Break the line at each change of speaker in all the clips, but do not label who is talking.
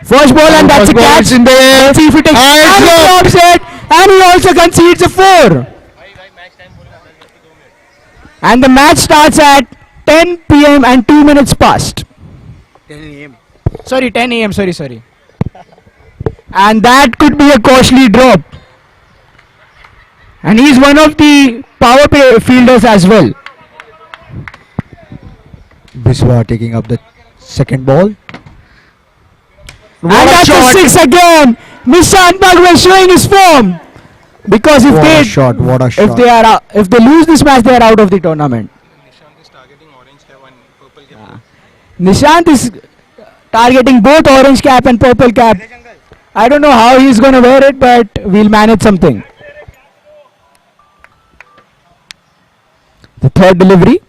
First ball and that's a catch.
In the air.
Let's see if he takes
And
and he drops it. And he also concedes a 4. And the match starts at 10 p.m. and 2 minutes past.
10 a.m.
Sorry, 10 a.m. Sorry. And that could be a costly drop. And he's one of the power play fielders as well.
Biswa taking up the second ball.
And that's a 6 again. Nishant Bagwell showing his form. Because if
What a
they
shot! What a shot!
if they lose this match, they are out of the tournament.
Nishant is targeting orange cap and purple cap.
Nishant is targeting both orange cap and purple cap. I don't know how he's going to wear it, but we'll manage something. The third delivery.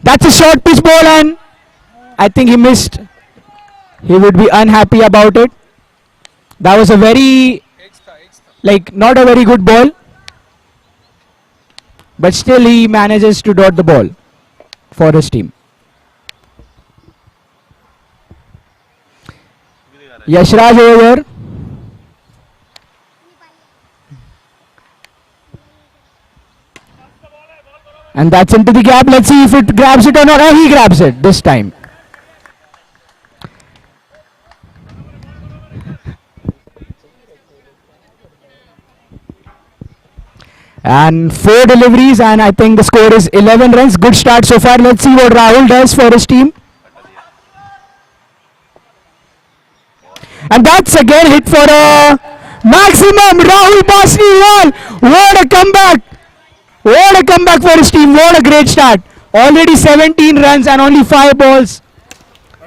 That's a short pitch ball and I think he missed. He would be unhappy about it. That was a very, not a very good ball. But still he manages to dot the ball for his team. Yashraj over here. And that's into the gap. Let's see if it grabs it or not. Oh, he grabs it this time. And 4 deliveries and I think the score is 11 runs. Good start so far. Let's see what Rahul does for his team. And that's again hit for a maximum. Rahul Basniwal. What a comeback. What a comeback for his team. What a great start. Already 17 runs and only 5 balls.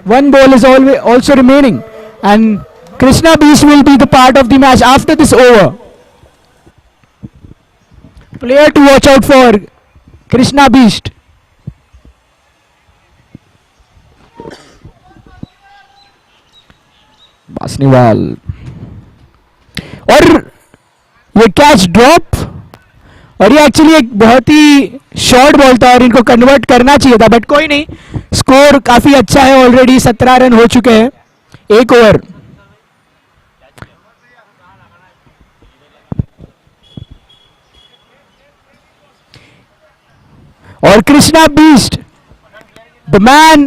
1 ball is always also remaining. And Krishna Beast will be the part of the match after this over. Player to watch out for, Krishna Beast. बासनीवाल और ये catch drop और ये actually एक बहुत ही short ball था और इनको convert करना चाहिए था बट कोई नहीं. स्कोर काफी अच्छा है. ऑलरेडी 17 रन हो चुके हैं 1 ओवर. और Krishna beast, the man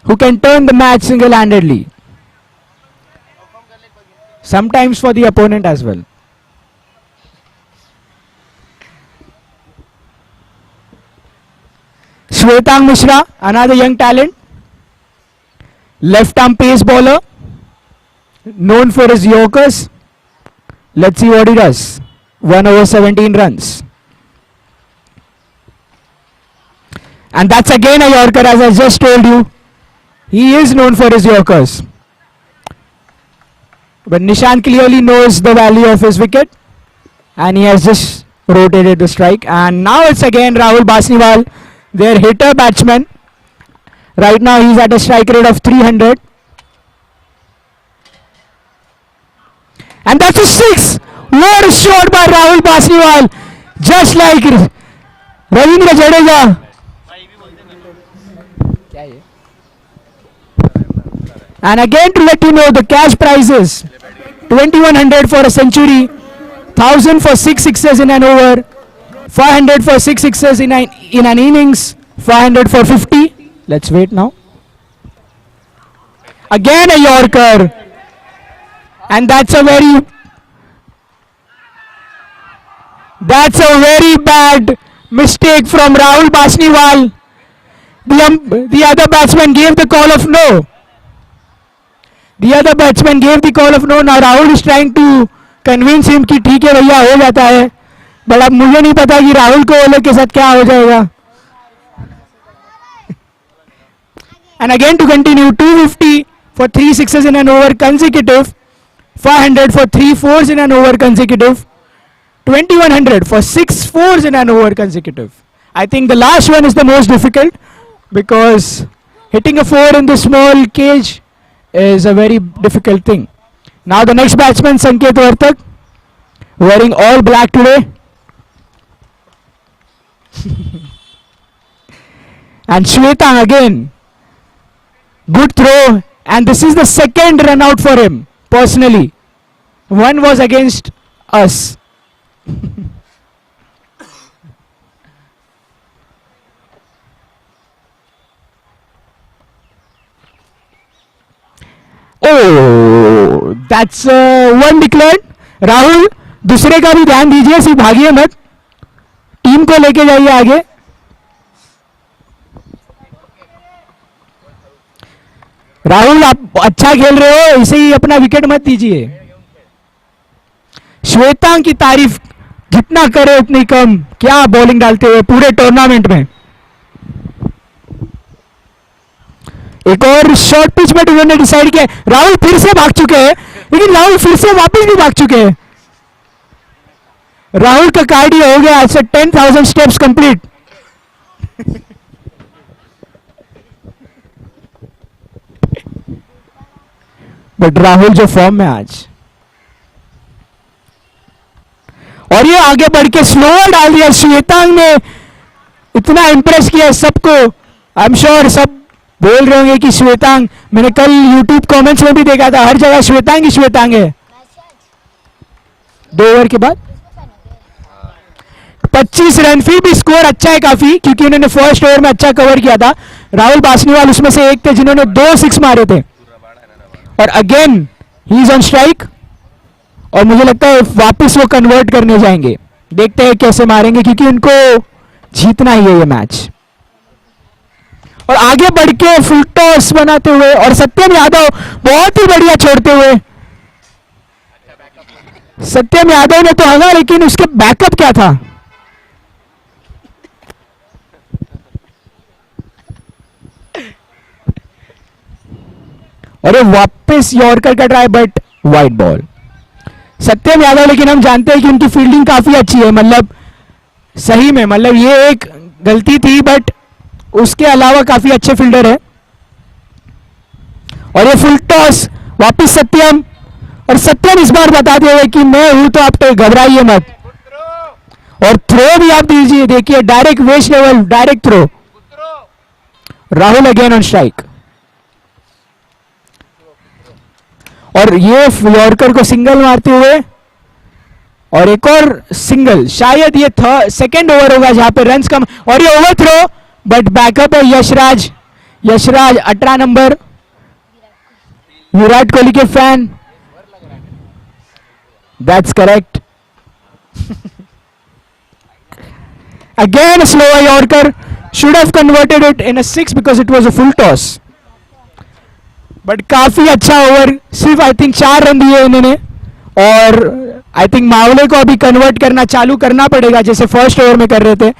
who can turn the match single-handedly, sometimes for the opponent as well. Shwetang Mishra, another young talent, left arm pace bowler, known for his yorkers. Let's see what he does. 1 over 17 runs. And that's again a yorker, as I just told you. He is known for his yorkers. But Nishant clearly knows the value of his wicket. And he has just rotated the strike. And now it's again Rahul Basniwal, their hitter batsman. Right now he's at a strike rate of 300. And that's a 6. What a shot by Rahul Basniwal. Just like Ravindra Jadeja. And again to let you know the cash prizes, 2100 for a century, 1000 for 6 sixes in an over, 500 for 6 sixes in an innings, 500 for 50. Let's wait now. Again a yorker. And that's a very bad mistake from Rahul Basniwal. The other batsman gave the call of no. The other batsman gave the call of no. Now Rahul is trying to convince him कि ठीक है भैया हो जाता है. But अब मुझे नहीं पता कि राहुल को ओले के साथ क्या हो जाएगा. And again to continue, 250 for 3 sixes in an over consecutive, 500 for 3 fours in an over consecutive, 2100 for 6 fours in an over consecutive. I think the last one is the most difficult because hitting a 4 in the small cage is a very difficult thing. Now the next batsman, Sanket Vartak, wearing all black today. And Shwetang again. Good throw. And this is the second run out for him, personally. One was against us. Oh, that's one declared. Rahul, दूसरे का भी ध्यान दीजिए, सिर्फ भागिए मत, team को लेके जाइए आगे. राहुल, आप अच्छा खेल रहे हो, इसे ही अपना विकेट मत दीजिए. श्वेतांग की तारीफ जितना करे उतनी कम. क्या बॉलिंग डालते हुए पूरे टूर्नामेंट में. एक और शॉर्ट पिच में उन्होंने डिसाइड किया. राहुल फिर से भाग चुके हैं, लेकिन राहुल फिर से वापस भी भाग चुके हैं. राहुल का कार्डियो हो गया. 10,000 स्टेप्स कंप्लीट. बट राहुल जो फॉर्म में आज, और ये आगे बढ़ के स्लोअर डाल दिया. श्वेतांग ने इतना इंप्रेस किया सबको. आई एम श्योर सब बोल रहे होंगे कि श्वेतांग, मैंने कल यूट्यूब कमेंट्स में भी देखा था, हर जगह श्वेतांग ही श्वेतांग है. 2 ओवर के बाद 25 रन. फिर भी स्कोर अच्छा है काफी, क्योंकि उन्होंने फर्स्ट ओवर में अच्छा कवर किया था. राहुल बासनीवाल उसमें से एक थे जिन्होंने 2 6 मारे थे. और again he is on strike. और मुझे लगता है वापस वो कन्वर्ट करने जाएंगे. देखते हैं कैसे मारेंगे, क्योंकि उनको जीतना ही है ये मैच. और आगे बढ़ के फुल टॉस बनाते हुए, और सत्यम यादव बहुत ही बढ़िया छोड़ते हुए. सत्यम यादव ने तो हंगा, लेकिन उसके बैकअप क्या था. और ये वापस यॉर्कर का ट्राई, बट वाइड बॉल. सत्यम यादव, लेकिन हम जानते हैं कि उनकी फील्डिंग काफी अच्छी है. मतलब सही में, मतलब ये एक गलती थी, बट उसके अलावा काफी अच्छे फील्डर है. और ये फुल टॉस वापस सत्यम. और सत्यम इस बार बता दिया है कि मैं हूं, तो आप तो घबराइए मत. और थ्रो भी आप दीजिए. देखिए direct waist level, direct throw. Rahul again on strike. और ये यॉर्कर को सिंगल मारते हुए, और एक और सिंगल. शायद ये सेकेंड ओवर होगा जहां पे रन्स कम. और ये ओवर थ्रो, बट बैकअप है यशराज. यशराज 18 नंबर, विराट कोहली के fan. That's correct. Again slow yorker. Should have converted it in a 6 because it was a full toss. But काफी अच्छा ओवर. सिर्फ आई थिंक 4 रन दिए इन्होंने. और आई थिंक मावले को अभी कन्वर्ट करना चालू करना पड़ेगा, जैसे फर्स्ट ओवर में कर रहे थे.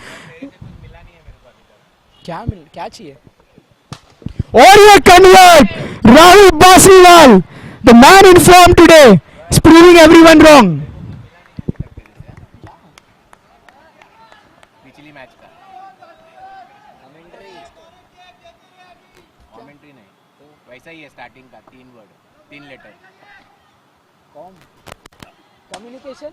क्या चाहिए. और ये कन्वर्ट. राहुल बासीवाल, the man in form today, is proving everyone wrong.
पिछली मैच का कमेंट्री नहीं तो वैसा ही है. स्टार्टिंग का 3 वर्ड, 3 लेटर.
कम्युनिकेशन.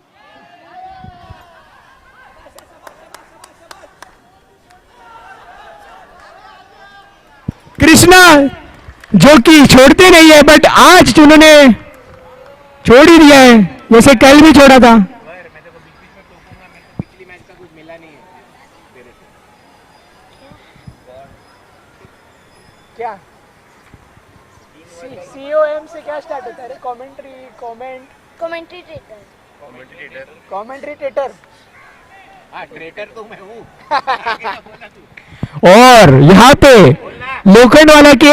कृष्णा जो कि छोड़ते नहीं है, बट आज उन्होंने छोड़ ही दिया है, जैसे कल भी छोड़ा था.
मैं तो बीच बीच में टोकूंगा. मेरे को पिछली मैच का कुछ मिला नहीं है तेरे से.
क्या COM से क्या स्टार्ट होता है. कमेंट्रेटर.
हाँ, ट्रेटर तो मैं हूँ.
और यहाँ पे लोखंड वाला के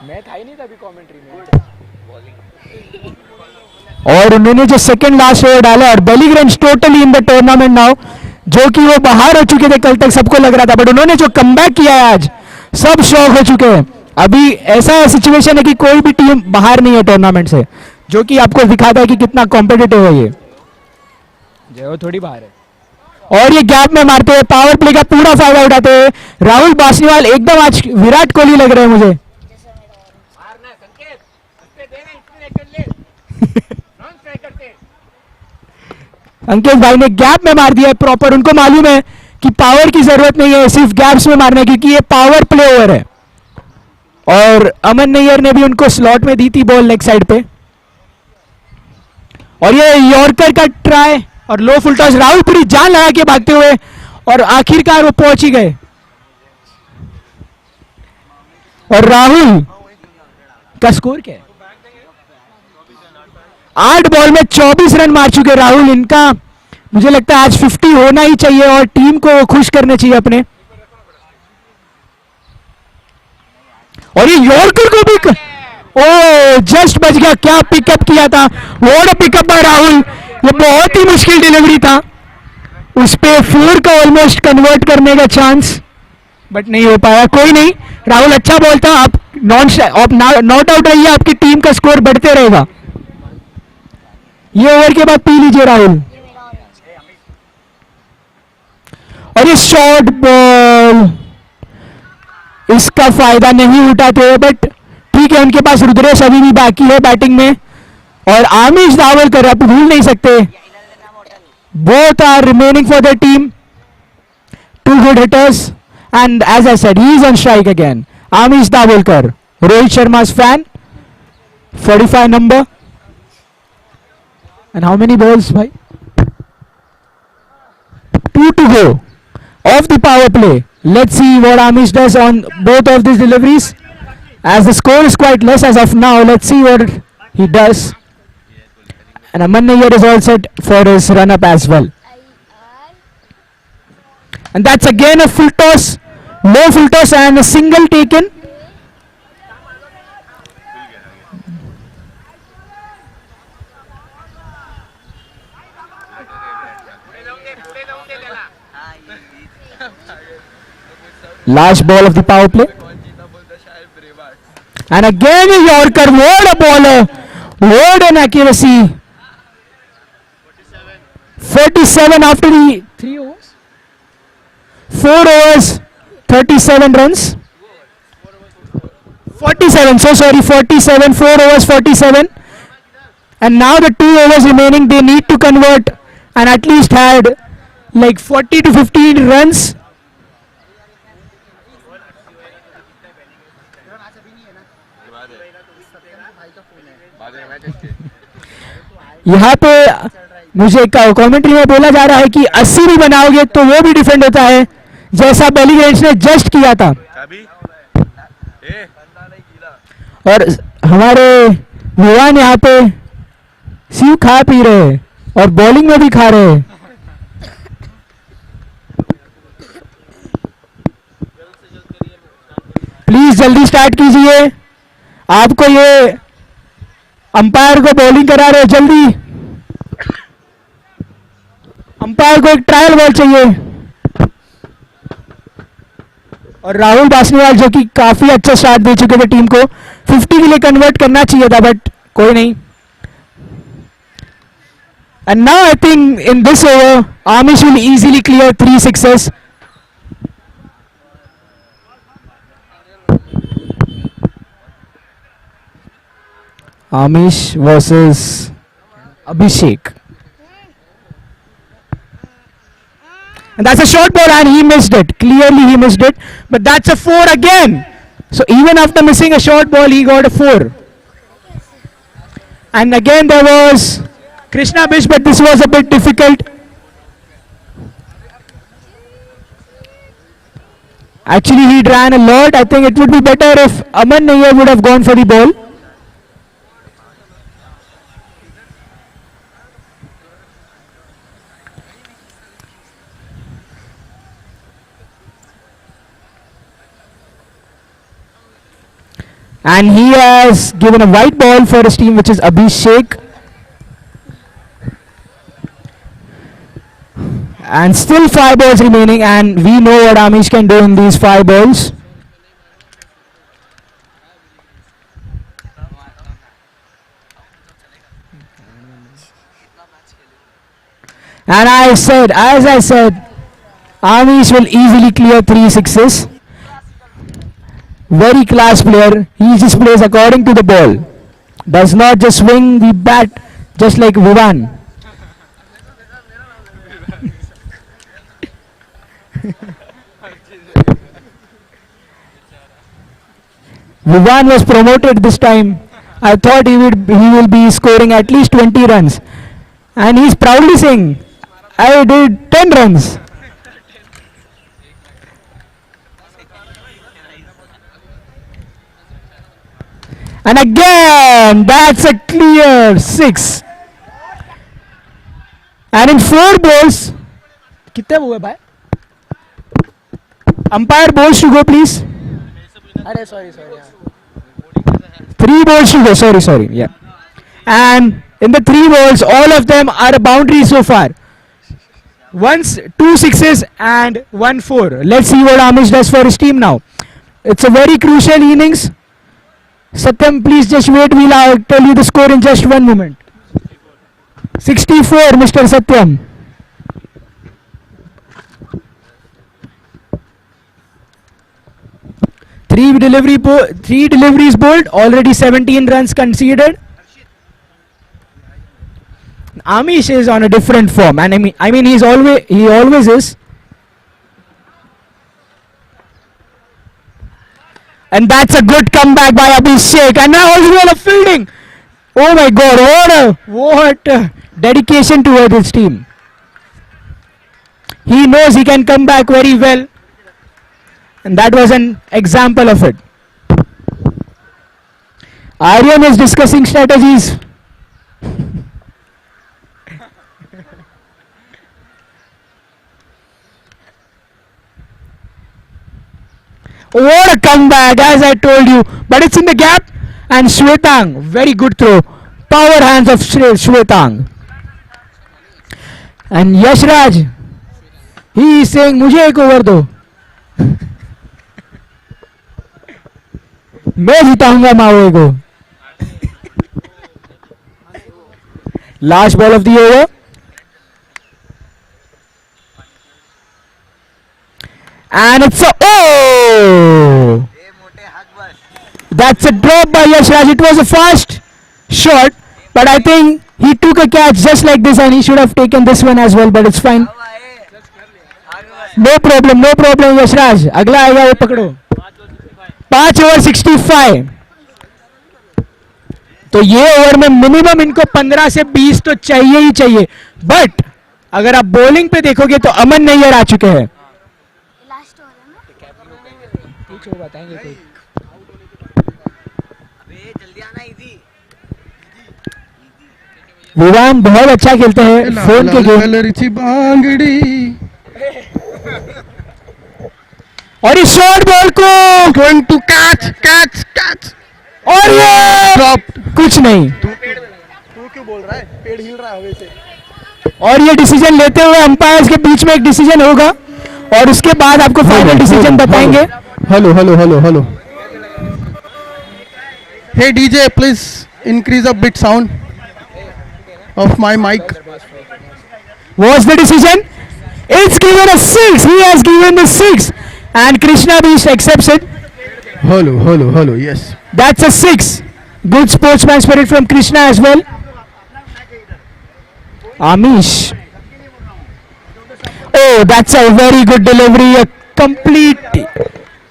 मैं था ही नहीं था अभी कमेंट्री में. और उन्होंने जो सेकंड लास्ट ओवर डाला, और बेलीग्रैंड totally in the tournament now, जो कि वो बाहर हो चुके थे कल तक, सबको लग रहा था. बट उन्होंने जो कमबैक किया है आज, सब शॉक हो चुके हैं. अभी ऐसा सिचुएशन है कि कोई भी टीम बाहर नहीं है टूर्नामेंट से, जो कि आपको दिखाता है कि कितना कॉम्पिटिटिव है ये. जो थोड़ी बाहर है. और ये गैप में मारते हुए, पावर प्ले का पूरा फायदा उठाते हुए राहुल बासनीवाल एकदम आज विराट कोहली लग रहे हैं मुझे.
मारना संकेत, उसपे देना, इतने लेकर ले. नॉन स्ट्राइकर थे.
अंकित भाई ने गैप में मार दिया है प्रॉपर. उनको मालूम है कि पावर की जरूरत नहीं है, सिर्फ गैप्स में मारना है, क्योंकि ये पावर प्ले ओवर है. और अमन नैयर ने भी उनको स्लॉट में दी थी बॉल लेग साइड पे. और ये यॉर्कर का ट्राई और लो फुल टॉस. राहुल पूरी जान लगा के भागते हुए और आखिरकार वो पहुंच ही गए. और राहुल का स्कोर क्या है? 8 बॉल में 24 रन मार चुके राहुल. इनका मुझे लगता है आज 50 होना ही चाहिए और टीम को खुश करने चाहिए अपने. और ये यॉर्कर को भी ओ जस्ट बच गया. क्या पिकअप किया था. What a pickup by Rahul. ये बहुत ही मुश्किल डिलीवरी था. उस पे 4 का ऑलमोस्ट कन्वर्ट करने का चांस, बट नहीं हो पाया. कोई नहीं, राहुल अच्छा बॉल था. आप नॉट आउट रहिए, आपकी टीम का स्कोर बढ़ते रहेगा. ये ओवर के बाद पी लीजिए राहुल. और ये शॉर्ट बॉल, इसका फायदा नहीं उठाते हुए, बट ठीक है, उनके पास रुद्रेश अभी भी बाकी है बैटिंग में. और आमिश दावलकर आप भूल नहीं सकते. Both are remaining for the team. 2 good hitters. And as I said, he is on strike again. Amish Davolkar, Rohit Sharma's fan, 45 number. And how many balls, bhai? 2 to go of the power play. Let's see what Amish does on both of these deliveries. As the score is quite less as of now, let's see what he does. And Aman Nayyar is all set for his run-up as well. And that's again a full toss, low full toss and a single taken. Last ball of the power play. And again a Yorker. What a bowler. What an accuracy. 47 after the 3 overs. 4 overs, 37 runs. 47, so sorry, 47, 4 overs, 47. And now the 2 overs remaining, they need to convert and at least had like 40 to 50 runs. यहाँ पे मुझे commentary में बोला जा रहा है कि 80 भी बनाओगे तो वो भी डिफेंड होता है, जैसा बेलीग्रेड्स ने जस्ट किया था. और हमारे युवान यहाँ पे सीव खा पी रहे हैं और बॉलिंग में भी खा रहे हैं. प्लीज जल्दी स्टार्ट कीजिए. आपको ये अंपायर को बॉलिंग करा रहे, जल्दी. अंपायर को एक ट्रायल बॉल चाहिए. और राहुल बासनीवाल जो कि काफी अच्छा स्टार्ट दे चुके थे टीम को, 50 के लिए कन्वर्ट करना चाहिए था, बट कोई नहीं. And now I think in this over Amish will easily clear 3 sixes. Amish versus Abhishek. And that's a short ball and he missed it. Clearly he missed it. But that's a 4 again. So even after missing a short ball, he got a 4. And again there was Krishna Bish, but this was a bit difficult. Actually he ran a lot. I think it would be better if Aman Nayyar would have gone for the ball. And he has given a white ball for his team, which is Abhishek. And still 5 balls remaining, and we know what Amish can do in these 5 balls. And as I said, Amish will easily clear 3 sixes. Very class player. He just plays according to the ball. Does not just swing the bat just like Vivan. Vivan was promoted this time. I thought he will be scoring at least 20 runs. And he's proudly saying, I did 10 runs. And again, that's a clear 6. And in 4 balls, कितने हुए भाई? Umpire balls to go, please. अरे sorry. 3 balls to go. Sorry. Yeah. And in the 3 balls, all of them are a boundary so far. 2 sixes and 1 4. Let's see what Amish does for his team now. It's a very crucial innings. Satyam, please just wait. We'll tell you the score in just 1 moment. 64, Mr. Satyam. Three deliveries bowled, already 17 runs conceded. Amish is on a different form, and I mean he always is. And that's a good comeback by Abhishek, and now also a fielding. Oh my God! What a dedication towards his team. He knows he can come back very well, and that was an example of it. Aryan is discussing strategies. What a comeback, as I told you. But it's in the gap. And Shwetang, very good throw. Power hands of Shwetang. And Yashraj, he is saying, मुझे एक over दो. मैं जिताऊंगा माओए को. Last ball of the over. And it's a oh! That's a drop by Yashraj. It was a fast shot, but I think he took a catch just like this, and he should have taken this one as well. But it's fine. No problem, Yashraj. अगला आएगा वो पकड़ो. 5 over 65. तो ये over में minimum इनको 15 से 20 तो चाहिए ही चाहिए. बट अगर आप बॉलिंग पे देखोगे तो अमन नैयर आ चुके हैं. बताएंगे कोई. विवान बहुत अच्छा खेलते हैं फोन के गेम. और इस शॉर्ट बॉल को
Going to catch.
और ये
Dropped.
कुछ नहीं.
तू क्यों बोल रहा है? पेड़ हिल रहा है हवा से.
और ये डिसीजन लेते हुए अंपायर्स के बीच में एक डिसीजन होगा और उसके बाद आपको फाइनल डिसीजन बताएंगे.
Hello.
Hey DJ, please increase a bit sound of my mic.
What's the decision? It's given a 6. He has given the 6. And Krishna Beast accepts it.
Hello. Yes.
That's a 6. Good sportsman spirit from Krishna as well. Amish. Oh, that's a very good delivery. A complete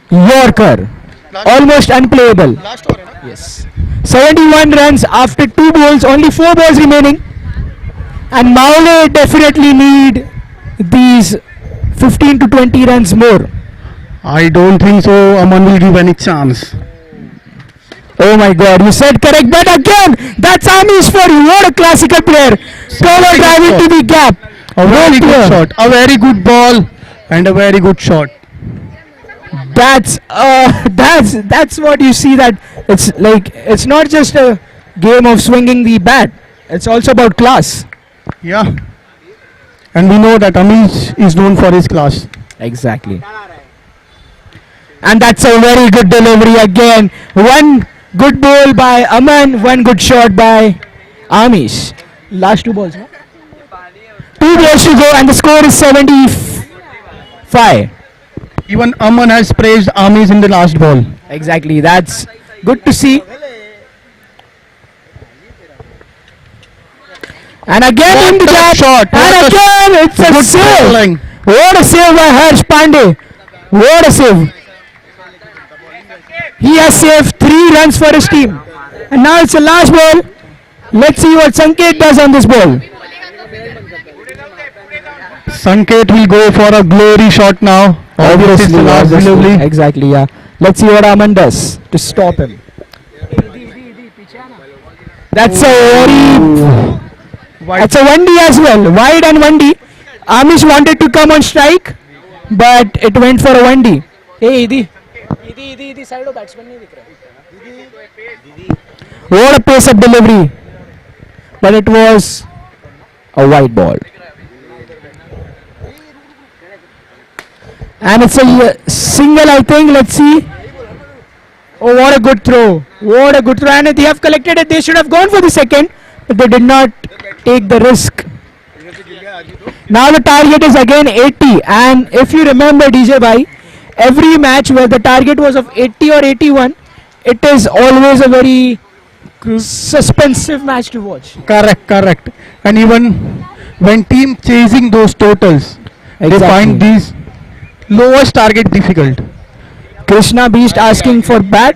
Yorker. Almost unplayable.
Last over.
Yes. 71 runs after 2 balls. Only 4 balls remaining. And Maule definitely need these 15 to 20 runs more.
I don't think so. Aman will give any chance.
Oh my God, you said correct, but again, that's Amish for you. What a classical player. Cover drive into the gap.
A very good shot. A very good ball and a very good shot.
That's what you see. That it's not just a game of swinging the bat. It's also about class.
Yeah. And we know that Amish is known for his class.
Exactly. And that's a very good delivery again. One good ball by Aman, one good shot by Amish. Last 2 balls, no? 2 balls to go and the score is 75.
Even Aman has praised Amish in the last ball.
Exactly, that's good to see. And again in the gap,
shot.
and again it's a
Good
save.
bowling.
What a save by Harsh Pandey. What a save. He has saved 3 runs for his team. And now it's the last ball. Let's see what Sanket does on this ball.
Sanket will go for a glory shot now. Obviously, it's the last delivery.
Exactly, yeah. Let's see what Aman does to stop him. That's a very... That's a 1D as well. Wide and 1D. Amish wanted to come on strike, but it went for a 1D. Hey, Idi. Idi, side of batsman nahi dikh raha. What a pace of delivery. But it was a wide ball. And it's a single, I think. Let's see. Oh, what a good throw. What a good throw. And they have collected it. They should have gone for the second, but they did not take the risk. Now the target is again 80. And if you remember, DJ Bhai, every match where the target was of 80 or 81, it is always a very suspensive match to watch.
Correct. And even when team chasing those totals, they find these lowest target difficult.
Krishna Beast asking for bat.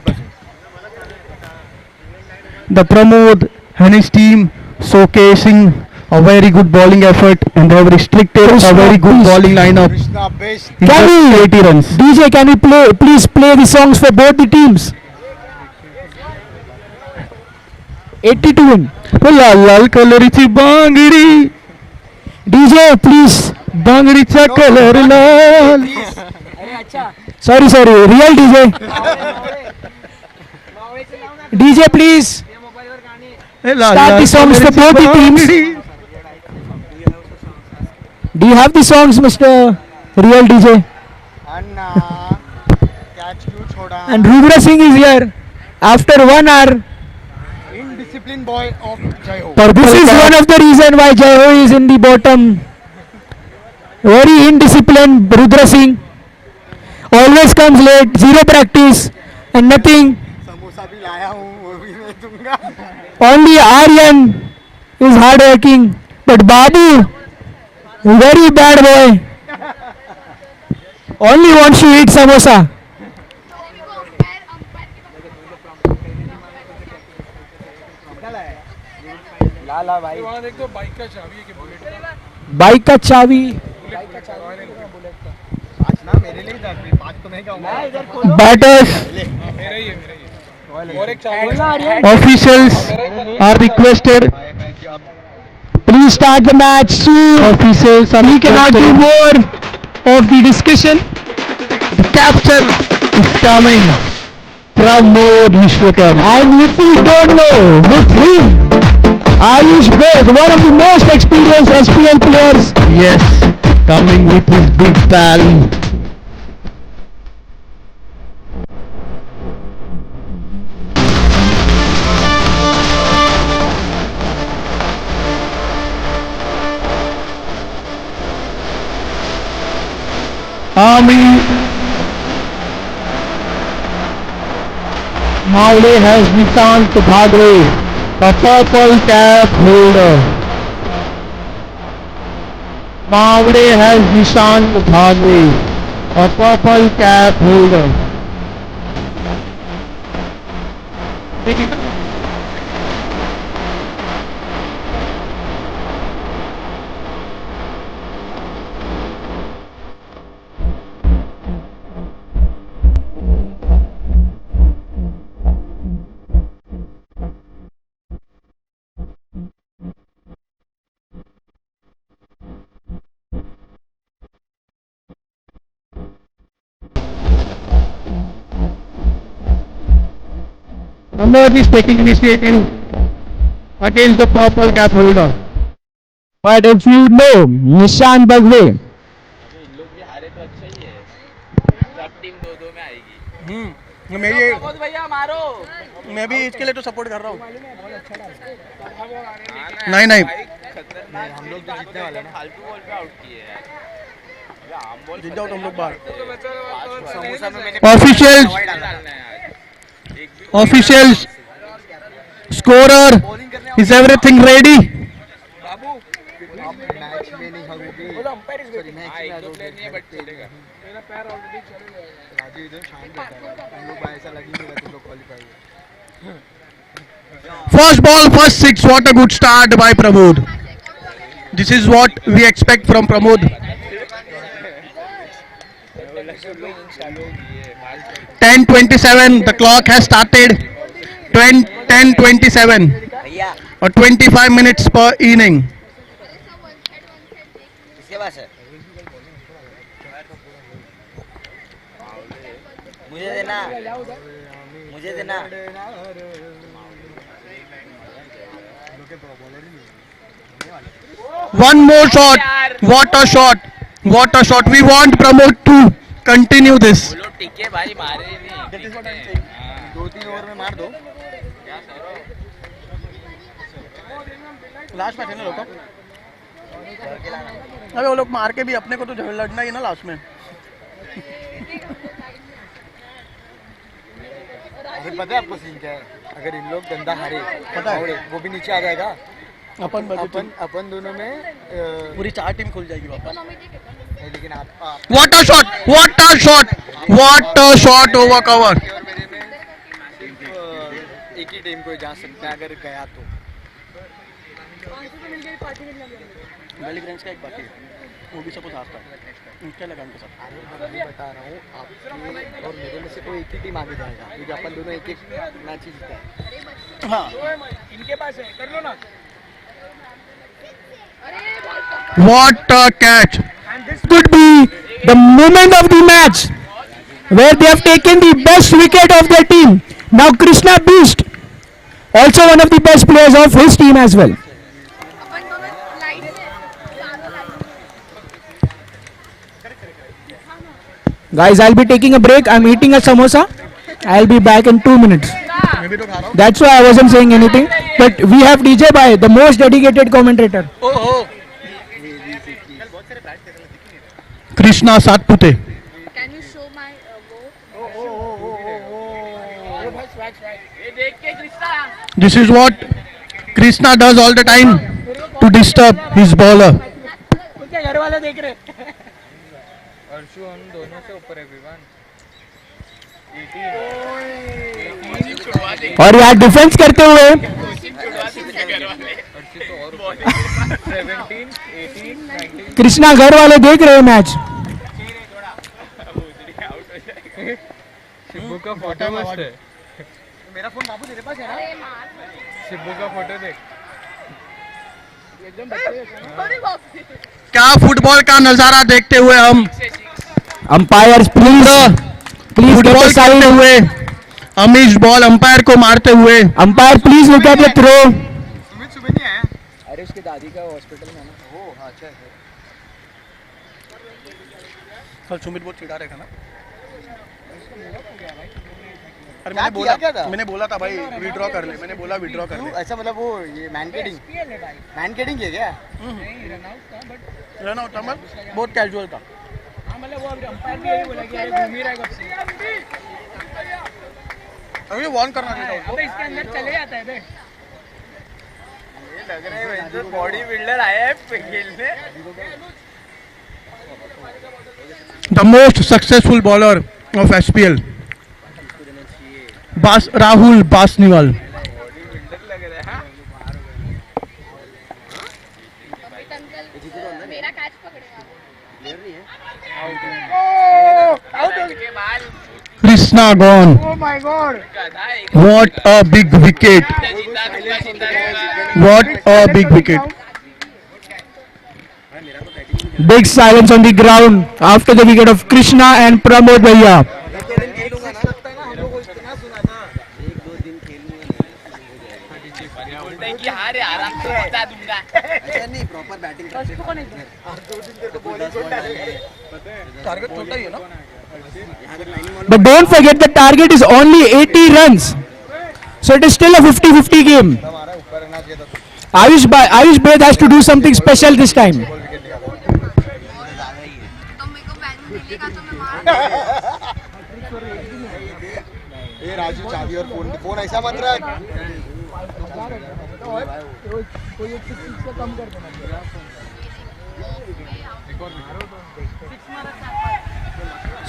The Pramod and his team showcasing a very good bowling effort, and they have restricted a very good bowling lineup. In
Can
just 80 runs.
DJ, can we please play the songs for both the teams? 80 to win.
लाल लाल कलरची बांगडी
DJ, please.
बांगडीचा colour लाल.
Sorry, real DJ. DJ, please. Start the songs for both the teams. Do you have the songs, Mr. Real DJ? And Rudra Singh is here after 1 hour.
Indisciplined boy of Jaiho.
This is one of the reason why Jaiho is in the bottom. Very indisciplined Rudra Singh. Always comes late, 0 practice and nothing. Only Aryan is hardworking, but Babu, very bad boy. Only wants to eat samosa. Bike का चाबी
Batters, officials are requested.
please start the match soon.
Officials are
We cannot do
requested.
more of the discussion.
The captain is coming. Pramod Vishwakar.
And if you don't know, with him, Ayush Bed, one of the most experienced SPL players.
Yes, coming with his big pal. Army. Mavle has Nishant Bhagre, the purple cap holder. Mavle has Nishant Bhagre, a purple cap holder. Pramod is taking initiative against the purple cap holder.
But if you know Nishan Bagwe,
मैं भी इसके लिए तो support कर रहा हूँ. नहीं
हम लोग तो जीतने वाले हैं. फालतू बॉल पे आउट किए यार.
जीत जाओ तुम लोग बाहर.
समोसा में मैंने
Officials, scorer, is everything ready?
Training हो गई
बोलो अंपायर इज बैटिंग हां एक दो प्लेयर नहीं है बट चलेगा
मेरा पैर ऑलरेडी चले गया
राजू एकदम शांत रहता है हम लोग ऐसा लग ही नहीं रहा तुम लोग qualify
First ball, first six. What a good start by Pramod. This is what we expect from Pramod. 10:27. The clock has started. 10:27. Or 25 minutes per inning.
किसके पास है मुझे देना मुझे देना
One more shot. What a shot. What a shot. We want Pramod to continue this.
बोलो टिके भाई मारे ही नहीं
2-3 ओवर में मार दो
लास्ट मैच है ना लोग अबे वो लोग मार के भी अपने को तो झगड़ लड़ना ही है ना लास्ट में
अरे पता है आपको सीन क्या है अगर इन लोग गंदा हारे पता है वो भी नीचे आ जाएगा अपन दोनों में
पूरी 4 टीम खुल जाएगी वापस
लेकिन आप
What a shot! What a shot! What a shot over cover!
और मेरे में सिर्फ एक ही टीम को जा सकता है अगर गया तो
वैली ग्रेंज का एक बाकी है वो भी सपोज आता है क्या लगा उनके साथ
मैं भी बता रहा हूँ आपकी और मेरे में से कोई एक ही टीम आगे जाएगा क्योंकि अपन दोनों एक एक मैच ही जीता है
हाँ
इनके पास है कर लो ना
What a catch!
Could be the moment of the match where they have taken the best wicket of their team. Now Krishna Beast, also one of the best players of his team as well.
अपन दोनों light
Guys, I'll be taking a break. I'm eating a samosa. I'll be back in 2 minutes.
मैं भी तो खा रहा हूँ
That's why I wasn't saying anything. But we have DJ Bhai, the most dedicated commentator.
ओहो Krishna Satpute
can you show my
ये देख के Krishna
This is what Krishna does all the time to disturb his bowler.
उनके घर वाले देख रहे
अर्शु हम दोनों से ऊपर है विवान
और यहाँ डिफेंस करते हुए
अर्शु तो और 17 18 19
कृष्णा घर वाले देख रहे हैं मैच.
शिब्बू का फोटो मस्त है
मेरा फोन बाबू तेरे पास है ना
शिब्बू का फोटो देख
क्या फुटबॉल का नजारा देखते हुए हम
अंपायर्स प्लीज
फुटबॉल खेलते हुए अमीश बॉल अंपायर को मारते हुए
umpire please look at the throw.
Sumit सुबह नहीं आया
अरे उसकी दादी का हॉस्पिटल में ना
ओ हाँ अच्छा है
कल सुमित बहुत चिढ़ा रहा था ना अरे
क्या किया क्या था?
मैंने बोला था भाई विड्रॉ कर ले मैंने बोला विड्रॉ कर
क्यों
ले
ऐसा मतलब वो ये मैन केडिंग है क्या
रन आउट था मैं बहुत कैजुअल था
हाँ मतलब वो अभी अंपायर भी यही बोला कि अरे घूम ही रहा है कब से
अभी वार्न करना चाहिए था
अबे इसके अंदर चले जाता है बे
ये लग रहा है जो बॉडी बिल्डर आया है खेलने
the most successful bowler of SPL Rahul Basniwal
body builder लग रहा है
मेरा कैच पकड़ेगा
के बाल
Krishna gone
oh my God
गधा एक
what a big wicket
जीता दूंगा
what a big wicket
Big silence on the ground after the wicket of Krishna and Pramod Bhaiya.
बोलते हैं कि हाँ रे आराम से बता दूंगा
टारगेट छोटा ही है ना
But don't forget the target is only 80 runs. So it is still a 50-50 game. Ayush Bhed has to do something special this time.
तो मेरे को बैन मिलेगा तो मैं मार
ये राजू चाबी और फोन फोन ऐसा मत रहा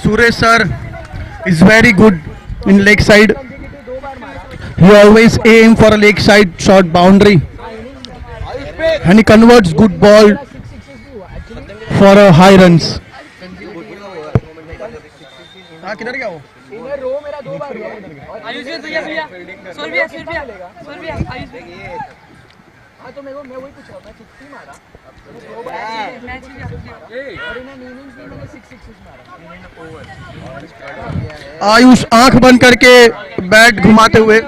Suresh sir is very good in leg side. He always aim for a leg side short boundary, and he converts good ball for a high runs.
इधर रो मेरा 2 बार हुआ आयुष भैया भैया सोल भैया आयुष भैया हाँ तो मैं वही पूछ रहा हूँ मैं 60 मारा मैच और इन्हें इनिंग्स में मैंने 6 मारा
आयुष आंख बंद करके बैट घुमाते हुए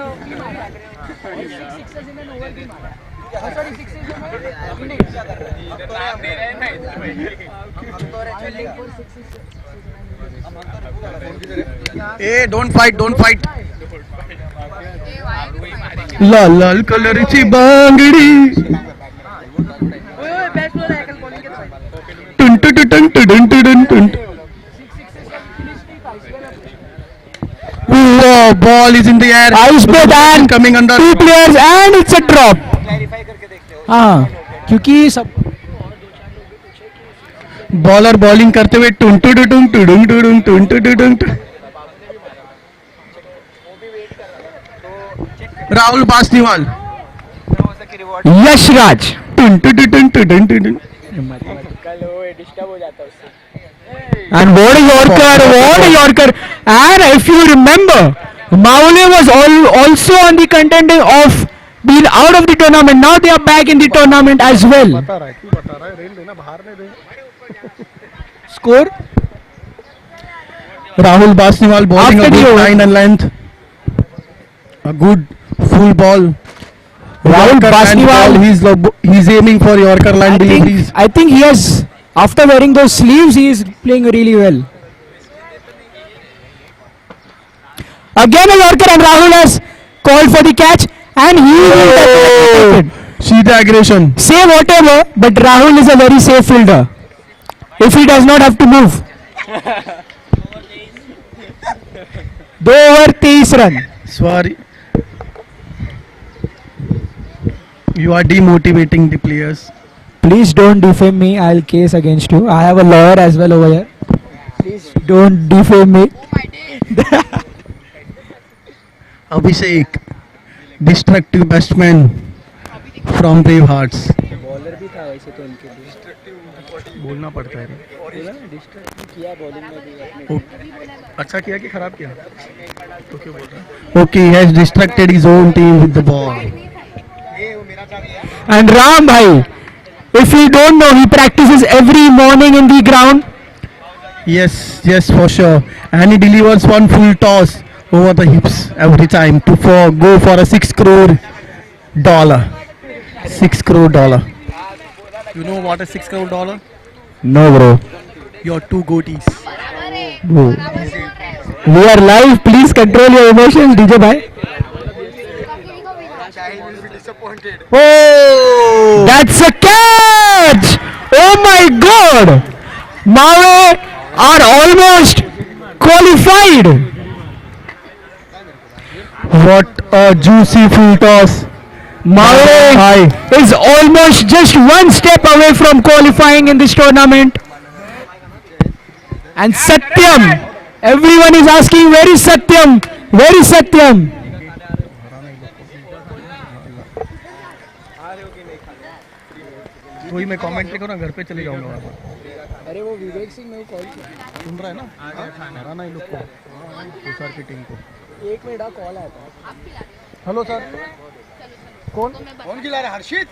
don't fight. लाल लाल कलरची बांगडी टुन टुन टुन टुन टुन टुन. Ball is in the air.
Ayush Bhed and
coming under.
2 players and it's a drop. हाँ क्योंकि सब
बॉलर बॉलिंग करते हुए टुन टुन टुन टुन टुन टुन टुन. राहुल बासनीवाल.
यशराज.
टुन टुन टुन टुन टुन.
कल वो डिस्टर्ब हो जाता है उससे
And what a Yorker. And if you remember, Maule was also on the contending of being out of the tournament. Now they are back in the tournament as well. Score?
Rahul Basniwal bowling
After
a
the
good
over.
line and length. A good full ball.
Rahul
Yorker and
Basniwal.
ball, he's aiming for Yorker line deliveries.
I think he has, after wearing those sleeves, he is playing really well. Again a Yorker and Rahul has called for the catch and he will take it.
See the aggression.
Say whatever, but Rahul is a very safe fielder. If he does not have to move. 2 over 23 run.
Sorry. You are demotivating the players.
Please don't defame me. I'll case against you. I have a lawyer as well over here. Please don't defame me.
Abhishek, destructive batsman from Brave Hearts.
Bowler भी था वैसे तो उनके लिए
बोलना पड़ता है.
Disturb किया बॉलिंग में भी
अच्छा किया कि खराब किया? तो क्यों बोल रहा है? Okay, he has distracted his own team with the ball.
And Ram bhai, if you don't know, he practices every morning in the ground.
Yes, for sure. And he delivers one full toss over the hips every time to go for a $6 crore. $6 crore. You know what is $6 crore?
No bro.
Your 2 goatees.
We are live. Please control your emotions, DJ bhai. Oh, that's a catch! Oh my God! Mawe are almost qualified.
What a juicy full toss.
Mawe is almost just one step away from qualifying in this tournament. And Satyam, everyone is asking, where is Satyam? Where is Satyam?
वही मैं commentary करूँ घर पे चले जाऊंगा.
अरे वो विवेक सिंह ने कॉल किया
सुन रहा है ना? हराना इन लोग को, तुषार की टीम को.
1 मिनट कॉल आया था
हेलो सर.
कौन खिला रहा है? हर्षित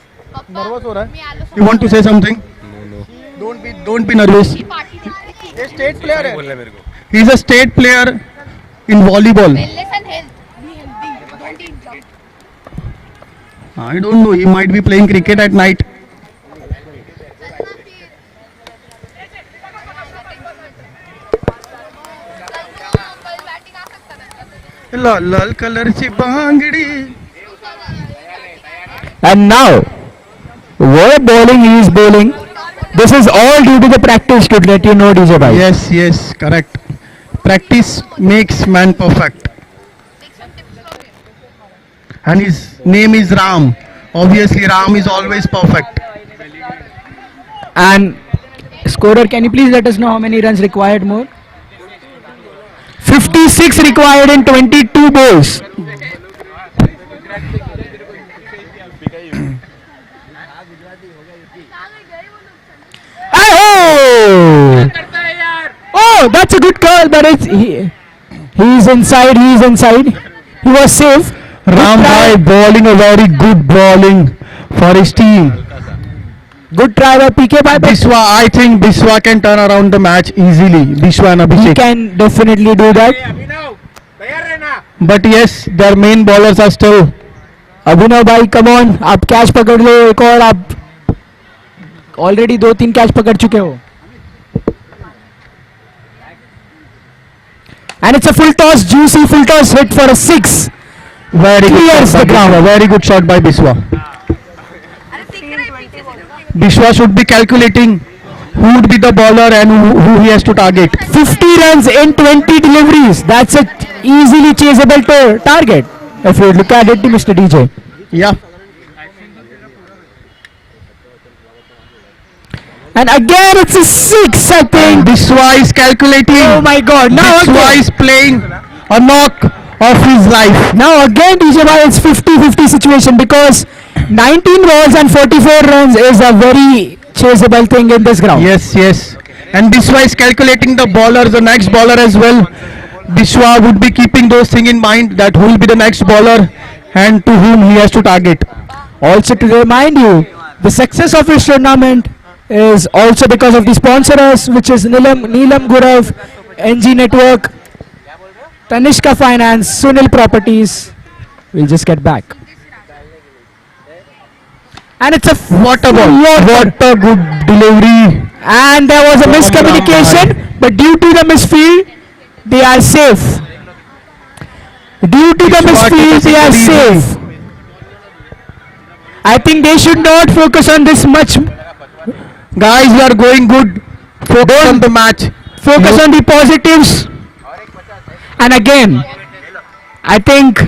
नर्वस हो रहा है? You want to say something? No. Don't be nervous.
ये स्टेट प्लेयर है.
He is a state player in volleyball.
Wellness and health. Be healthy. Don't eat junk.
I don't know. He might be playing cricket at night.
कल batting आ सकता था
लाल लाल कलरची बांगडी.
And now, what bowling he is bowling. This is all due to the practice, to let you know, DJ bhai.
Yes, correct. Practice makes man perfect. And his name is Ram. Obviously, Ram is always perfect.
And Scorer, can you please let us know how many runs required more? 56 required in 22 balls. Oh! Oh, that's a good call, but he's inside. He's inside. He was safe.
Ram Bhai bowling a very good bowling for his team.
Good try by PK Bhai, but
Biswa, I think Biswa can turn around the match easily. Biswa and
he
Abhishek.
can definitely do that.
But yes, their main bowlers are still.
अभिनव भाई come on, आप catch पकड़ लो एक और, आप already 2-3 catch पकड़ चुके हो. And it's a full toss, juicy full toss hit for a 6.
Very good
Clears
shot
the
by
ground.
Biswa. Very good shot by Biswa. Biswa should be calculating who would be the bowler and who he has to target.
50 runs in 20 deliveries. That's a easily chaseable target. If you look at it, Mr. DJ.
Yeah.
And again, it's a 6, I think.
Biswa is calculating.
Oh my God! Now
Biswa
again,
is playing a knock of his life.
now again, DJ Bhai, it's 50-50 situation because 19 balls and 44 runs is a very chaseable thing in this ground.
Yes, yes. And Biswa is calculating the bowler, the next bowler as well. Biswa would be keeping those things in mind, that who will be the next bowler and to whom he has to target.
Also to remind you, the success of this tournament is also because of the sponsors, which is Neelam Gurav, NG Network, Tanishka Finance, Sunil Properties. We'll just get back. And it's a
What a ball. What a good delivery.
and there was a miscommunication, but due to the misfield, they are safe. Due to the
Biswa
misfield, they are
took it
safe. I think they should not focus on this much.
Guys, we are going good. Focus on the match.
Focus on the positives. And again, I think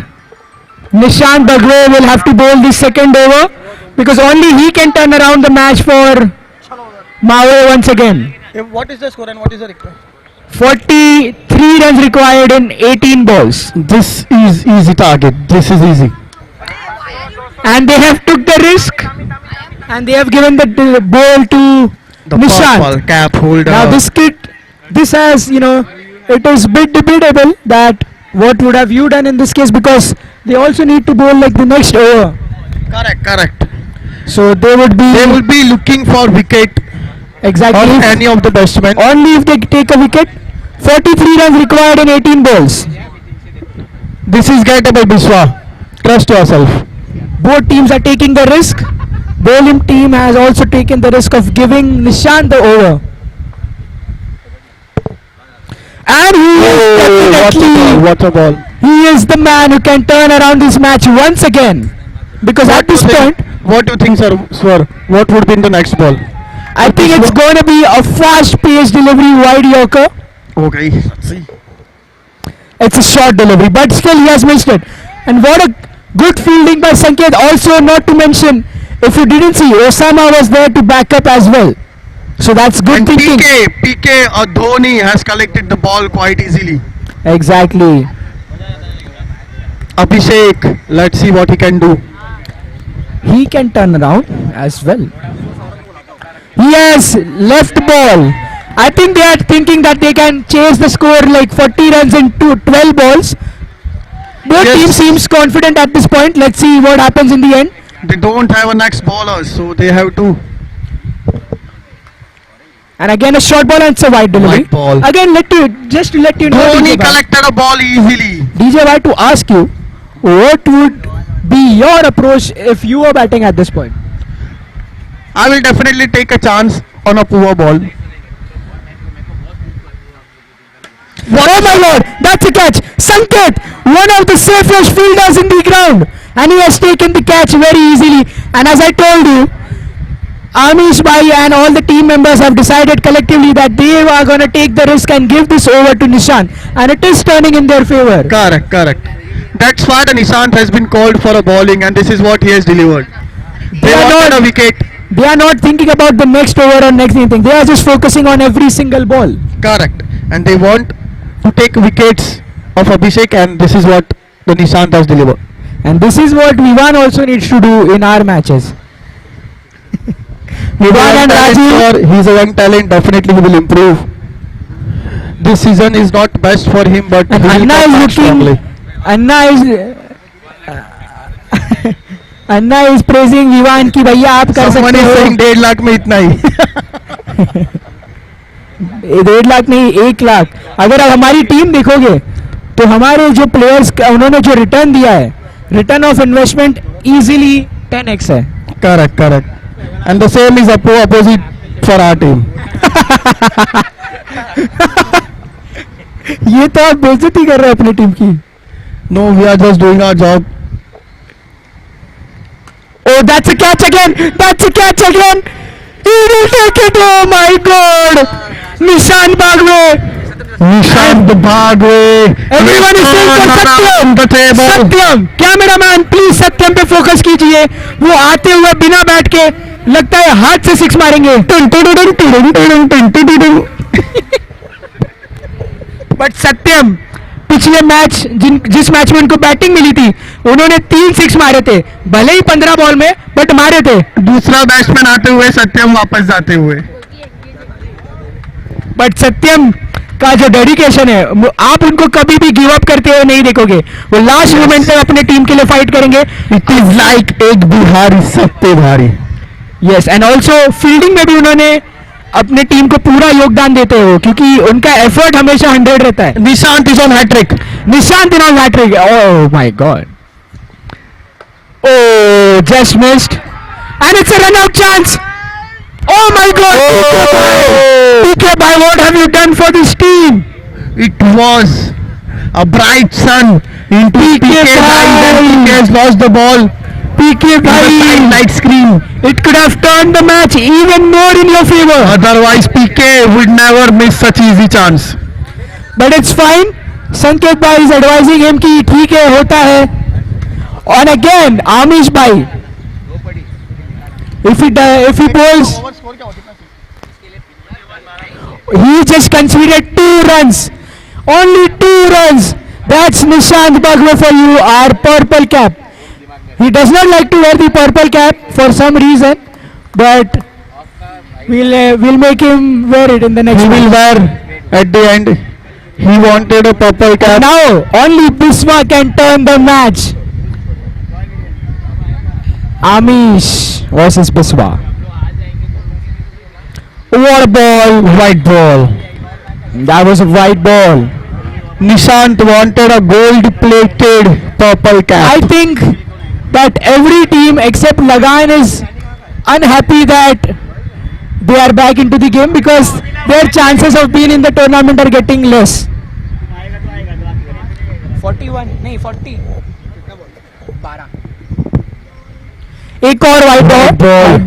Nishant Bagre will have to bowl the second over because only he can turn around the match for Mawe once again.
What is the score and what is the record?
43 runs required in 18 balls.
This is easy target. This is easy.
And they have took the risk and they have given the ball to
The
Nishant.
purple cap holder.
Now this has, it is bit debatable that what would have you done in this case because they also need to bowl like the next over.
Correct.
So they would be
They will be looking for wicket
exactly
of any of the batsmen.
only if they take a wicket. 43 runs required in 18 balls.
This is gettable, Biswa. Trust yourself.
Both teams are taking the risk. Bowling team has also taken the risk of giving Nishant the over. And he is definitely
What a ball.
he is the man who can turn around this match once again. Because at this point,
What do you think, sir? What would be in the next ball?
I think it's going to be a fast-paced delivery wide Yorker.
Okay. See.
It's a short delivery, but still he has missed it. And what a good fielding by Sanket. Also, not to mention, if you didn't see, Osama was there to back up as well. So that's good
And
thinking.
PK Dhoni has collected the ball quite easily.
Exactly.
Abhishek, let's see what he can do.
He can turn around as well. He has left the ball. I think they are thinking that they can chase the score like 40 runs in 12 balls. Both
Yes.
teams seems confident at this point. Let's see what happens in the end.
They don't have a next bowler, so they have to.
And again a short ball and it's a wide delivery.
Wide ball.
Again, just to let you know,
Dhoni
DJ Bhai,
collected a ball easily.
DJ Bhai, to ask you, what would be your approach if you were batting at this point?
I will definitely take a chance on a poor ball.
Oh my lord, that's a catch. Sanket, one of the safest fielders in the ground. And he has taken the catch very easily. And as I told you, Amish Bhai and all the team members have decided collectively that they are going to take the risk and give this over to Nishant. And it is turning in their favor.
Correct. That's why the Nishant has been called for a bowling and this is what he has delivered. They
are
wanted
not-
a wicket.
They are not thinking about the next over or next anything. They are just focusing on every single ball.
Correct. And they want to take wickets of Abhishek, and this is what the Nishant has delivered.
And this is what Vivan also needs to do in our matches. Vivan and Rajiv.
He's a young talent. Definitely he will improve. This season is not best for him, but
And
he will
Anna
come back
is looking.
strongly.
Anna is praising Vivan कि भैया आप कर
Someone
सकते
is
हो.
saying 1.5 lakh में इतना ही.
1.5 लाख नहीं 1 लाख. अगर आप हमारी टीम देखोगे तो हमारे जो प्लेयर्स उन्होंने जो रिटर्न दिया है, return of investment easily 10x है.
Correct, correct. And the same is opposite for our team.
ये तो आप बेइज्जती कर रहे हैं अपनी टीम की.
No, we are just doing our job.
Oh, that's a catch again. That's a catch again. He will take it. Oh my God. Nishan Bagwe.
Nishant Bagwe.
Everyone is saying for Satyam.
on the table.
Satyam, cameraman please Satyam पे focus कीजिए. वो आते हुए बिना bat के लगता है हाथ से 6 मारेंगे. बट सत्यम पिछले मैच जिस मैच में उनको बैटिंग मिली थी उन्होंने 3 6 मारे थे, भले ही 15 बॉल में बट मारे थे.
दूसरा बैट्समैन आते हुए सत्यम वापस जाते हुए.
बट सत्यम का जो डेडिकेशन है आप उनको कभी भी गिव अप करते हुए नहीं देखोगे. वो लास्ट मोमेंट तक अपने टीम के लिए फाइट करेंगे.
इट इज लाइक एक बिहारी सत्य भारी.
यस, एंड ऑल्सो फील्डिंग में भी उन्होंने अपने टीम को पूरा योगदान देते हो क्योंकि उनका एफर्ट हमेशा 100 रहता है.
Nishant is on hattrick.
Nishant in on hattrick. Oh my God. Oh just missed and it's a run out chance. Oh my God! PK bhai, what have you done for this team?
It was a bright sun into PK eyes, and PK has lost the ball.
PK bhai,
Light screen.
it could have turned the match even more in your favor.
Otherwise, PK would never miss such easy chance.
But it's fine. Sanket bhai is advising him कि ठीक है होता है. And again, Amish bhai, if he bowls, he just conceded 2 runs. Only 2 runs. That's Nishant Bagwe for you, our purple cap. He does not like to wear the purple cap for some reason, but we'll make him wear it in the next
He will
match.
wear at the end. He wanted a purple cap.
Now only Biswa can turn the match. Amish versus Biswa. What a ball!
White ball.
That was a white ball.
Nishant wanted a gold-plated purple cap.
I think that every team except Lagan is unhappy that they are back into the game because their chances of being in the tournament are getting less. 41 नहीं 40 12. एक और white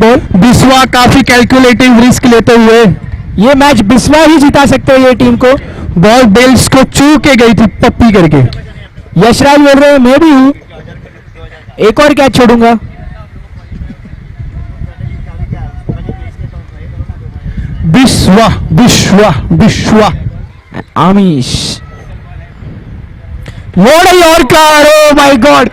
ball.
Biswa काफी calculative risk लेते हुए
ये match Biswa ही जिता सकते हैं ये टीम को.
बॉल बेल्स को छू के गई थी पप्पी करके.
यशराज बोल रहे हैं मैं भी हूँ, एक और कैच छोड़ूंगा.
Biswa Biswa Biswa.
Amish. What a Yorker! Oh my God!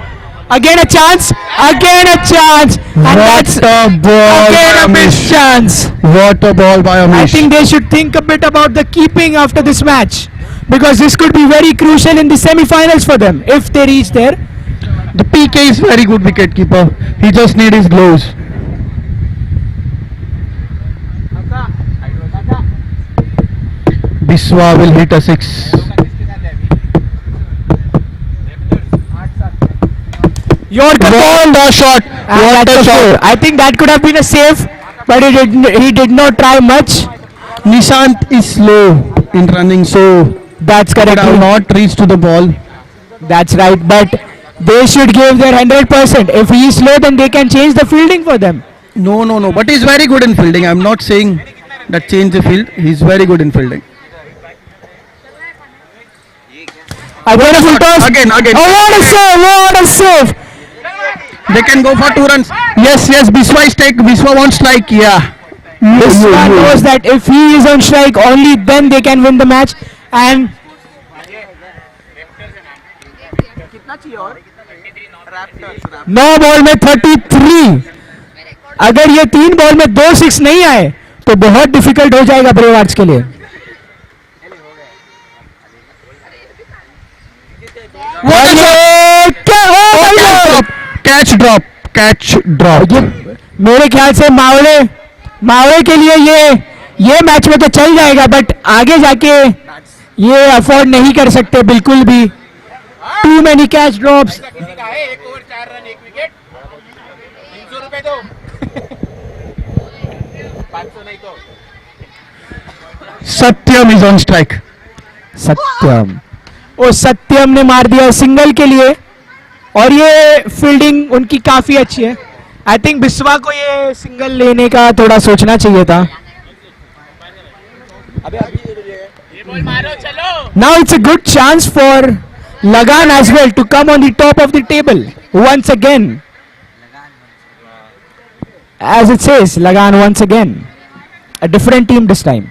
Again a chance. Again a chance. And
What
that's
a ball
again
by
a missed
Amish.
chance.
What a ball by
I
Amish.
think they should think a bit about the keeping after this match because this could be very crucial in the semi-finals for them if they reach there.
The PK is very good wicket keeper. He just need his gloves. Biswa will hit a 6.
Yorker ball.
What a shot!
And
What
that's
a
a
shot!
four. I think that could have been a save, but he did not try much.
Nishant is slow in running, so
That's
could
correct.
have not reached to the ball.
That's right, but they should give their 100%. If he is slow, then they can change the fielding for them.
No. But he's very good in fielding. I'm not saying that change the field. He's very good in fielding.
Again a full toss.
Again.
Oh, what a save! What a save!
They can go for 2 runs. Yes, Biswa is take. Biswa won't strike. Yeah.
Biswa knows that if he is on strike, only then they can win the match. And
कितना चाहिए और
9 ball में 33. अगर ये 3 ball में 2 6 नहीं आए तो बहुत डिफिकल्ट हो जाएगा ब्रेवार्ड्स के लिए. और ये क्या हो
Catch drop.
मेरे ख्याल से मावड़े के लिए ये मैच में तो चल जाएगा, बट आगे जाके ये अफोर्ड नहीं कर सकते बिल्कुल भी. Too many catch drops.
1 over 4 run 1 wicket. 300 रुपए दो. 500 नहीं तो.
Satyam is on strike.
सत्यम ने मार दिया सिंगल के लिए, और ये फील्डिंग उनकी काफी अच्छी है. आई थिंक बिस्वा को ये सिंगल लेने का थोड़ा सोचना चाहिए था.
ये बॉल मारो चलो.
Now it's a good chance for Lagan as well to come on the top of the table once again. As it says, Lagan once again. A different team this time.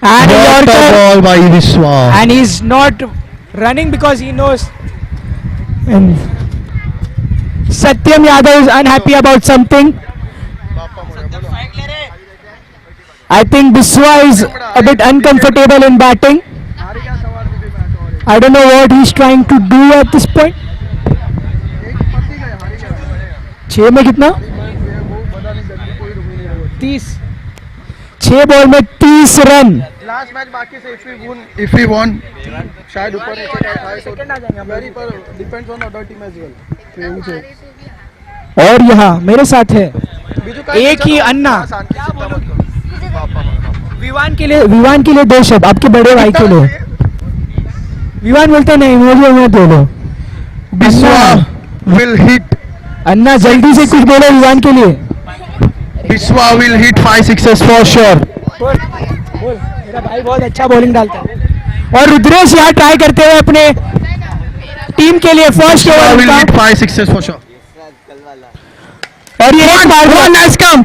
And a
What a
Yorker,
ball by Biswa.
and he's not running because he knows. And Satyam Yadav is unhappy about something. I think Biswa is a bit uncomfortable in batting. I don't know what he's trying to do at this point. 6 में कितना? 30. 6 ball में 30 run.
Last match बाकी से
If we won,
शायद ऊपर नीचे second आ जाएंगे very पर depends on other team as well.
और यहाँ मेरे साथ है एक ही अन्ना. विवान के लिए 2 शब्द आपके बड़े भाई के लिए. विवान बोलते नहीं, मुझे मत बोलो.
Biswa will hit.
अन्ना जल्दी से कुछ बोलो विवान के लिए.
Biswa will hit 5 sixes for sure.
मेरा भाई बहुत अच्छा बॉलिंग डालता है. और रुद्रेश यहाँ ट्राई करते हुए अपने टीम के लिए first
Biswa will hit
over.
5 sixes for sure.
और ये एक बार
One has come.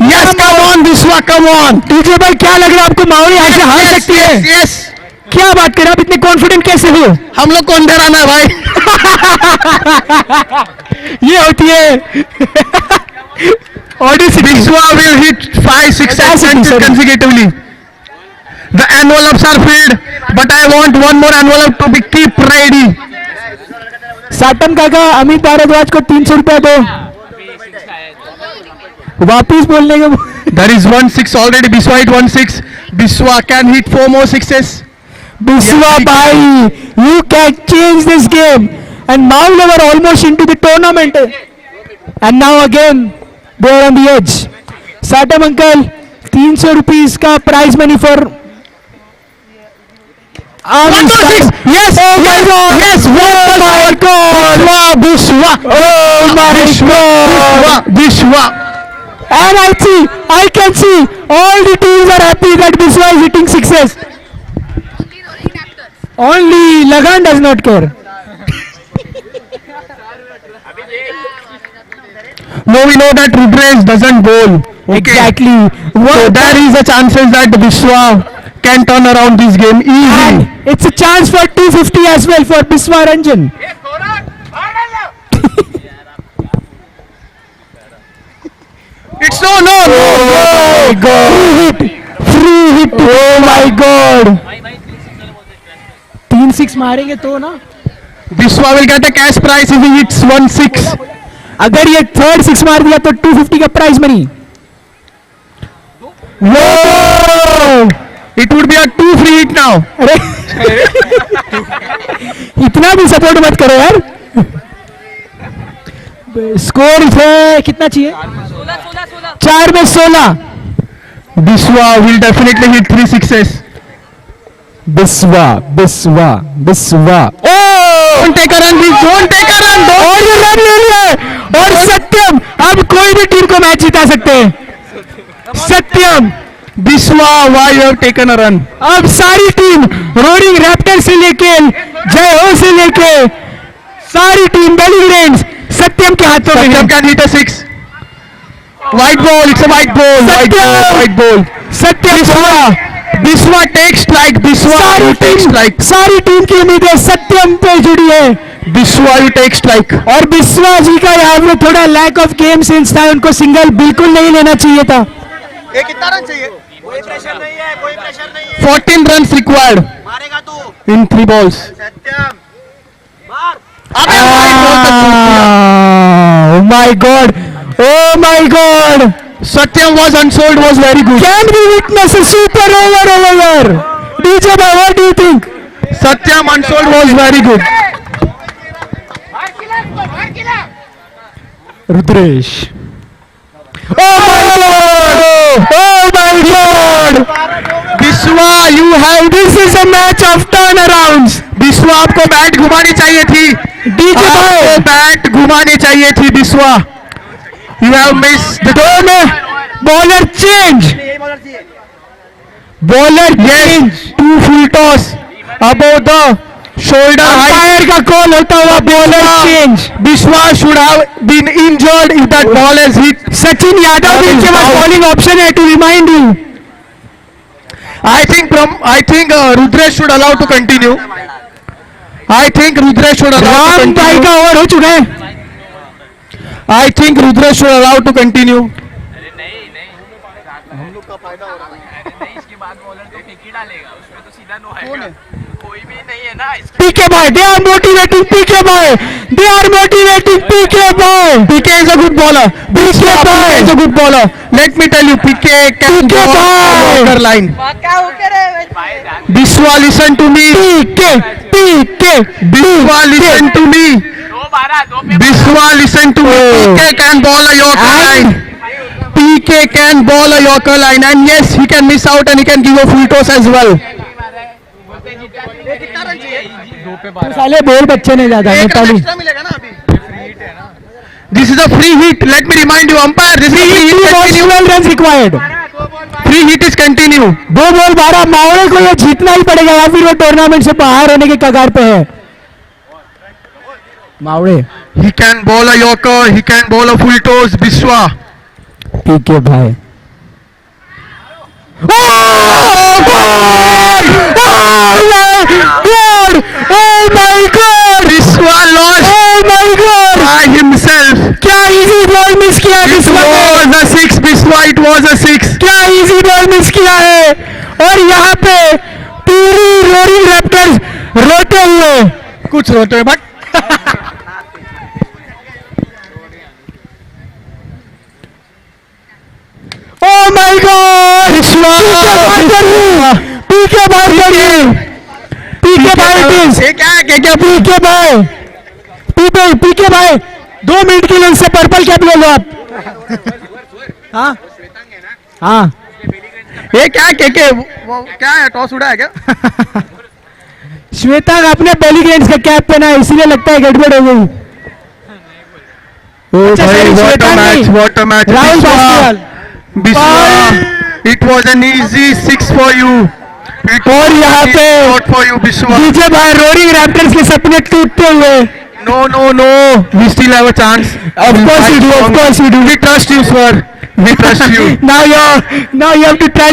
Yes, come on, Biswa, come on.
TJ भाई क्या लग रहा है आपको मावड़ी यहाँ से हार सकती है?
Yes.
क्या बात कर रहे हैं आप, इतने कॉन्फिडेंट कैसे हो?
हम लोग को अंदर आना है भाई.
ये होती है Audacity.
Biswa will hit 5 sixes consecutively. The envelopes are filled, but I want one more envelope to be keep ready.
Satam काका अमित भारद्वाज को 300 रुपया दो. वापिस बोलने के.
There is 1 6 already. Biswa hit 1 6. Biswa can hit 4 more sixes.
Biswa bhai, you can change this game. And now they were almost into the tournament. And now again they are on the edge. Satam uncle, 300 rupees का prize money for.
1 2 6. Yes.
Oh my God.
Yes.
Oh my God.
Biswa.
Oh my God.
Biswa.
And I can see all the teams are happy that Biswa is hitting sixes.
Only rolling actors.
Only Lagan does not care.
No, we know that Rudresh doesn't bowl. Okay.
Exactly.
So there is a chances that Biswa can turn around this game easy.
And it's a chance for 250 as well for Biswa Ranjan.
It's no.
Oh my God! Free hit! Oh my God! 3-6 मारेंगे तो ना.
Biswa will get a cash prize if he hits 1 6.
अगर ये third 6 मार दिया तो 250 का prize money.
Whoa! It would be a 2 free hit now.
अरे इतना भी सपोर्ट मत करो यार. स्कोर है कितना चाहिए? 4 में 16.
Biswa will definitely hit 3 sixes.
Biswa.
Don't take a run, don't take a run.
और ये रन ले लिए. और सत्यम अब कोई भी टीम को मैच जिता सकते हैं. सत्यम.
Biswa, why you have taken a run?
अब सारी टीम रोडिंग रैप्टर से लेके जय हो से लेके सारी टीम बेलीग्रेन्स सत्यम के हाथों में है।
Satyam can hit a six. White ball. It's a white ball. White ball. White ball.
Satyam
Biswa takes strike. Biswa you take strike.
सारी टीम की उम्मीदें सत्यम पे जुड़ी है
Biswa you take strike.
और बिस्वा जी का यहाँ पे थोड़ा लैक ऑफ गेम सेंस था, उनको सिंगल बिल्कुल नहीं लेना चाहिए था।
ये कितना रन चाहिए? कोई प्रेशर नहीं है, कोई प्रेशर नहीं है।
14 runs required
मारेगा तू।
in 3 balls.
सत्यम मार।
Oh my God! Oh my God!
Satyam was unsold, was very good.
Can we witness a super over here? DJ bhai, what do you think?
Satyam unsold was very good.
Rudresh. Oh my God! Oh my God!
Biswa, you have
This is a match of turnarounds.
Biswa आपको bat घुमानी चाहिए थी।
DJ
आपको
bhai,
bat घुमानी चाहिए थी Biswa. You have missed the
दो में bowler change. Bowler change.
2 full toss above the shoulder height.
Umpire का call होता हुआ bowler change.
Biswa should have been injured if that ball has hit.
Sachin Yadav भी इनके पास बॉलिंग ऑप्शन है, to remind you.
I think Rudresh should allow to continue. I think Rudresh should allow to
Ram भाई
continue.
का over हो चुका है।
I think Rudresh should allow to continue.
अरे नहीं हम लोग का फायदा हो रहा है। अरे नहीं, इसके बाद बॉलर तो फेंक ही डालेगा, उसमें तो सीधा नो आएगा। कोई भी नहीं है ना इसके।
PK boy, they are motivating PK boy. They are motivating PK boy.
PK is a good bowler.
PK boy
is a good bowler. Let me tell you, PK can
PK
go
boy.
on the border line. Biswa, listen to me.
PK.
Biswa, listen to me.
दो 12
Biswa, listen to me. PK can bowl a Yorker line. PK can bowl a Yorker line, and yes, he can miss out and he can give a full toss as well.
साले बोल बच्चे ने ज्यादा नेपाली।
मिलेगा ना अभी।
This is a free hit. Let me remind you, umpire. This is a free hit. Continue.
12 runs required.
Free hit is continue.
2 ball 12, मावड़े को ये जीतना ही पड़ेगा या फिर वो टूर्नामेंट से बाहर होने के कगार पे है। मावड़े
He can bowl a Yorker. He can bowl a full toss. Biswa.
PK भाई। Oh my God!
Biswa lost
Oh my God!
by himself.
क्या इजी बॉल मिस किया
It
बिस्वा ने?
was a 6. Biswa, it was a 6.
क्या easy ball miss किया है? और यहाँ पे पूरी रोरिंग रैप्टर्स रोते हुए
कुछ रोते हैं but
Oh my God! PK भाई it is.
ये क्या है क्या
PK भाई PK भाई 2 मिनट के लिए इससे पर्पल कैप ले लो आप। हाँ हाँ
ये क्या के वो क्या है टॉस उड़ा है क्या
श्वेता अपने बेलीग्रेन्स का कैप पहना है इसलिए लगता है गड़बड़ हो गई। अच्छा, sorry, श्वेता नहीं,
what a match
Rahul Paswan.
Biswa, it was an easy 6 for you.
और यहाँ पे
Not for you, Biswa.
DJ भाई रोरिंग रैप्टर्स के सपने टूटते हुए।
No, we still have a chance.
Of course you do, of course you do.
We trust you, sir. We trust you.
Now you have to try